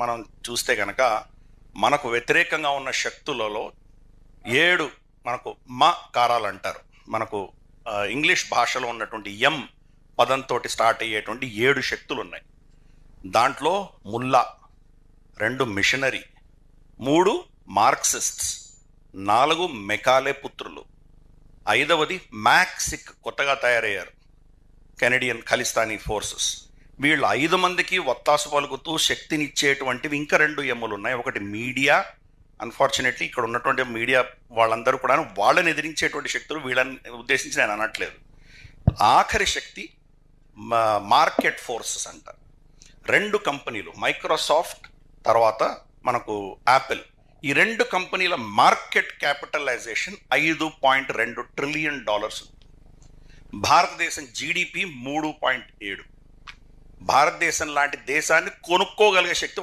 మనం చూస్తే కనుక మనకు వ్యతిరేకంగా ఉన్న శక్తులలో 7 మనకు కారాలు అంటారు. మనకు ఇంగ్లీష్ భాషలో ఉన్నటువంటి ఎం పదంతో స్టార్ట్ అయ్యేటువంటి 7 శక్తులు ఉన్నాయి. దాంట్లో ముల్లా, 2 మిషనరీ, 3 మార్క్సిస్ట్స్, 4 మెకాలే పుత్రులు, 5వది మ్యాక్సిక్ కొత్తగా తయారయ్యారు, కెనడియన్ ఖలిస్తానీ ఫోర్సెస్. వీళ్ళు 5 మందికి ఒత్తాసు పలుకుతూ శక్తినిచ్చేటువంటివి ఇంకా 2 ఎమ్ములు ఉన్నాయి. ఒకటి మీడియా. అన్ఫార్చునేట్లీ ఇక్కడ ఉన్నటువంటి మీడియా వాళ్ళందరూ కూడా వాళ్ళని ఎదిరించేటువంటి శక్తులు, వీళ్ళని ఉద్దేశించి నేను అనట్లేదు. ఆఖరి శక్తి మార్కెట్ ఫోర్సెస్ అంటారు. 2 కంపెనీలు, మైక్రోసాఫ్ట్ తర్వాత మనకు యాపిల్, ఈ 2 కంపెనీల మార్కెట్ క్యాపిటలైజేషన్ $5.2 ట్రిలియన్. భారతదేశం జీడిపి 3.7. భారతదేశం లాంటి దేశాన్ని కొనుక్కోగలిగే శక్తి